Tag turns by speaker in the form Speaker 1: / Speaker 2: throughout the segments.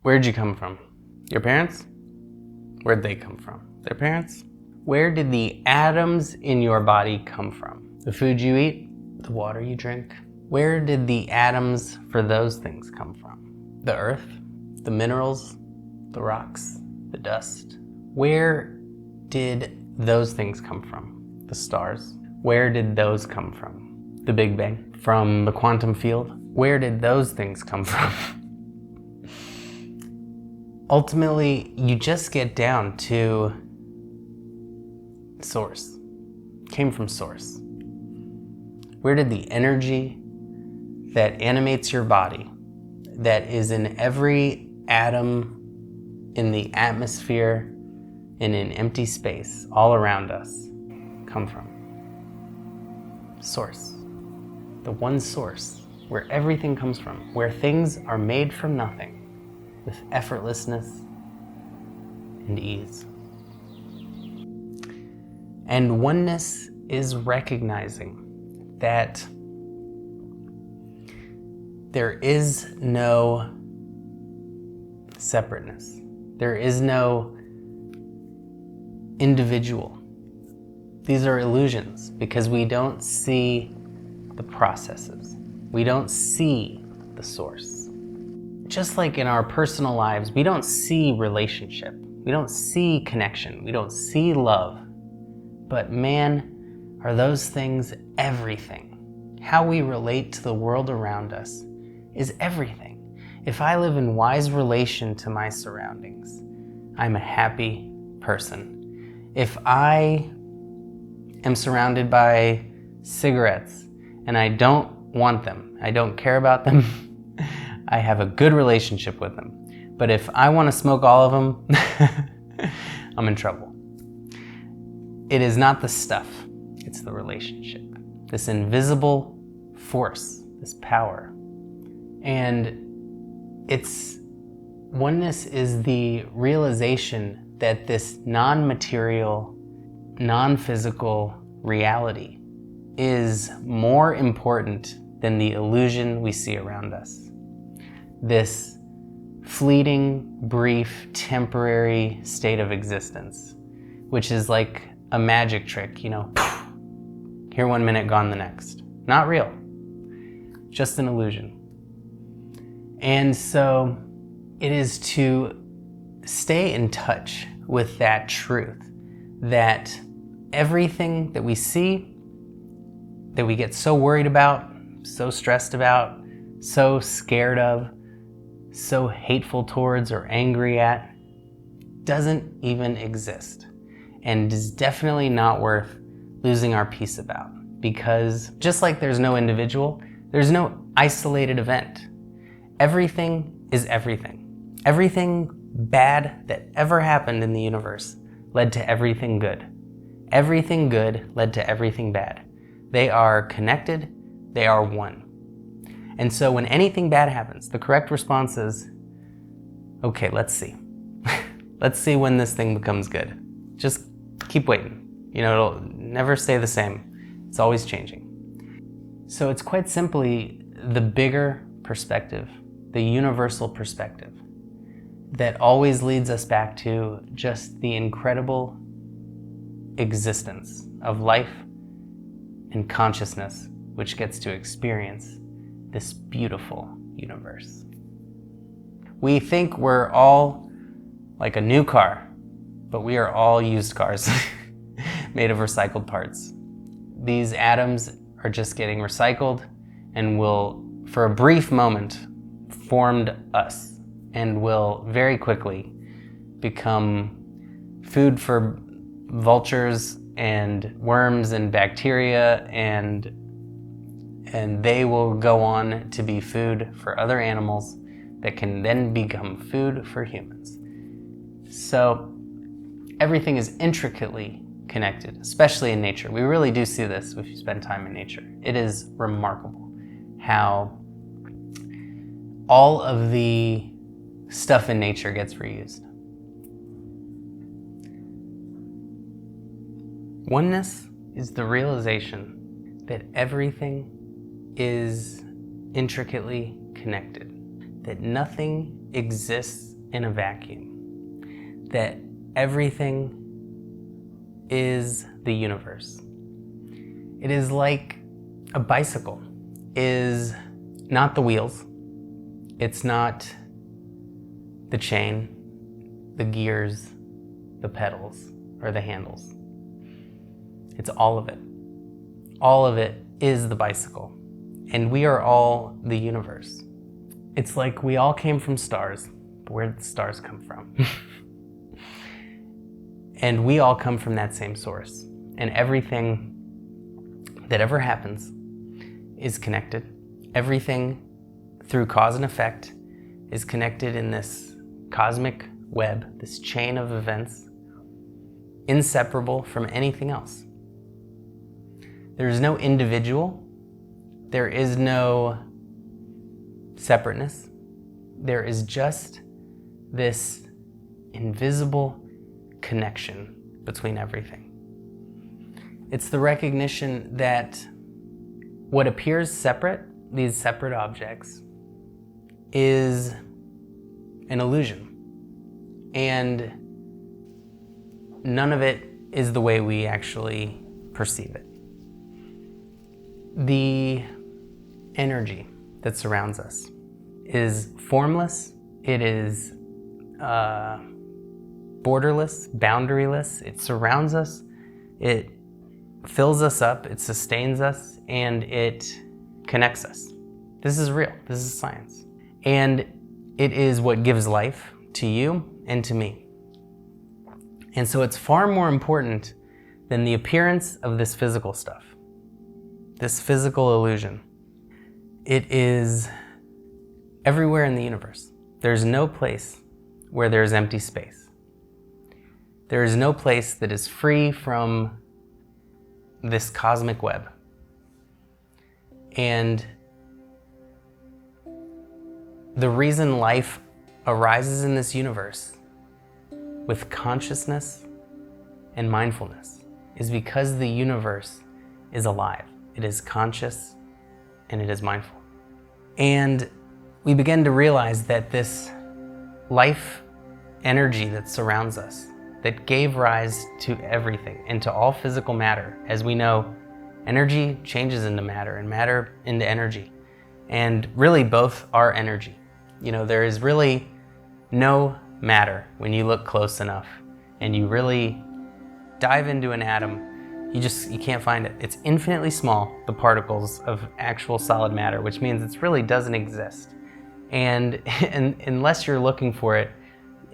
Speaker 1: Where'd you come from? Your parents? Where'd they come from? Their parents? Where did the atoms in your body come from? The food you eat? The water you drink? Where did the atoms for those things come from? The earth? The minerals? The rocks? The dust? Where did those things come from? The stars? Where did those come from? The Big Bang? From the quantum field? Where did those things come from? Ultimately, you just get down to source. Came from source. Where did the energy that animates your body, that is in every atom in the atmosphere and in empty space all around us, come from? Source. The one source where everything comes from, where things are made from nothing with effortlessness and ease. And oneness is recognizing that there is no separateness. There is no individual. These are illusions because we don't see the processes. We don't see the source. Just like in our personal lives, we don't see relationship. We don't see connection. We don't see love. But man, are those things everything. How we relate to the world around us is everything. If I live in wise relation to my surroundings, I'm a happy person. If I am surrounded by cigarettes and I don't want them, I don't care about them, I have a good relationship with them. But if I want to smoke all of them, I'm in trouble. It is not the stuff, it's the relationship. This invisible force, this power. And oneness is the realization that this non-material, non-physical reality is more important than the illusion we see around us. This fleeting, brief, temporary state of existence, which is like a magic trick, here 1 minute, gone the next. Not real, just an illusion. And so it is to stay in touch with that truth, that everything that we see, that we get so worried about, so stressed about, so scared of, so hateful towards or angry at, doesn't even exist and is definitely not worth losing our peace about. Because just like there's no individual, there's no isolated event. Everything is everything. Everything bad that ever happened in the universe led to everything good. Everything good led to everything bad. They are connected, they are one. And so when anything bad happens, the correct response is, okay, let's see. Let's see when this thing becomes good. Just keep waiting. It'll never stay the same. It's always changing. So it's quite simply the bigger perspective, the universal perspective, that always leads us back to just the incredible existence of life and consciousness, which gets to experience this beautiful universe. We think we're all like a new car, but we are all used cars made of recycled parts. These atoms are just getting recycled and will, for a brief moment, formed us and will very quickly become food for vultures and worms and bacteria, and they will go on to be food for other animals that can then become food for humans. So everything is intricately connected, especially in nature. We really do see this if you spend time in nature. It is remarkable how all of the stuff in nature gets reused. Oneness is the realization that everything is intricately connected, that nothing exists in a vacuum, that everything is the universe. It is like a bicycle is not the wheels, it's not the chain, the gears, the pedals, or the handles. It's all of it. All of it is the bicycle. And we are all the universe. It's like we all came from stars, but where did the stars come from? And we all come from that same source. And everything that ever happens is connected. Everything through cause and effect is connected in this cosmic web, this chain of events, inseparable from anything else. There is no individual. There is no separateness. There is just this invisible connection between everything. It's the recognition that what appears separate, these separate objects, is an illusion. And none of it is the way we actually perceive it. The energy that surrounds us is formless, it is borderless, boundaryless. It surrounds us, it fills us up, it sustains us, and it connects us. This is real, this is science. And it is what gives life to you and to me. And so it's far more important than the appearance of this physical stuff, this physical illusion. It is everywhere in the universe. There's no place where there's empty space. There is no place that is free from this cosmic web. And the reason life arises in this universe with consciousness and mindfulness is because the universe is alive. It is conscious and it is mindful. And we begin to realize that this life energy that surrounds us, that gave rise to everything, into all physical matter. As we know, energy changes into matter and matter into energy. And really both are energy. You know, there is really no matter when you look close enough and you really dive into an atom, you can't find it. It's infinitely small, the particles of actual solid matter, which means it really doesn't exist. And unless you're looking for it,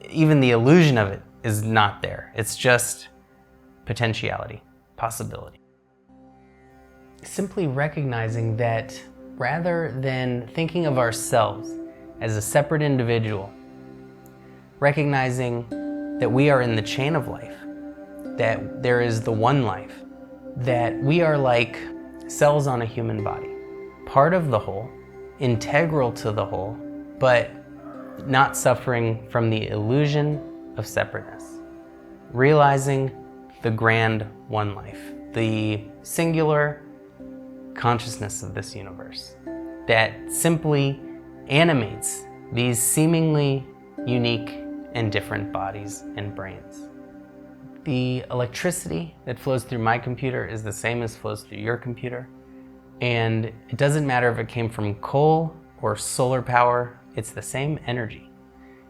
Speaker 1: even the illusion of it is not there. It's just potentiality, possibility. Simply recognizing that rather than thinking of ourselves as a separate individual, recognizing that we are in the chain of life, that there is the one life, that we are like cells on a human body, part of the whole, integral to the whole, but not suffering from the illusion of separateness. Realizing the grand one life, the singular consciousness of this universe that simply animates these seemingly unique and different bodies and brains. The electricity that flows through my computer is the same as flows through your computer. And it doesn't matter if it came from coal or solar power, it's the same energy.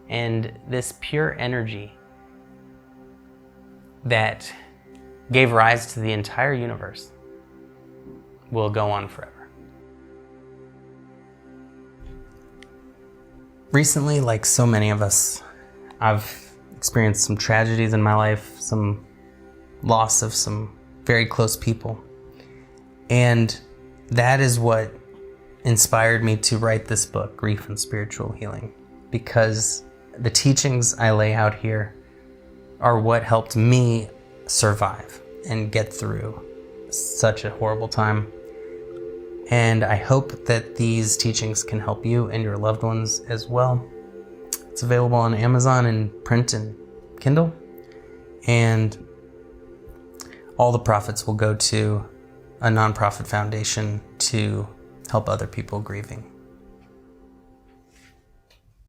Speaker 1: And this pure energy that gave rise to the entire universe will go on forever. Recently, like so many of us, I've experienced some tragedies in my life, some loss of some very close people. And that is what inspired me to write this book, Grief and Spiritual Healing, because the teachings I lay out here are what helped me survive and get through such a horrible time. And I hope that these teachings can help you and your loved ones as well. It's available on Amazon in print and Kindle. And all the profits will go to a nonprofit foundation to help other people grieving.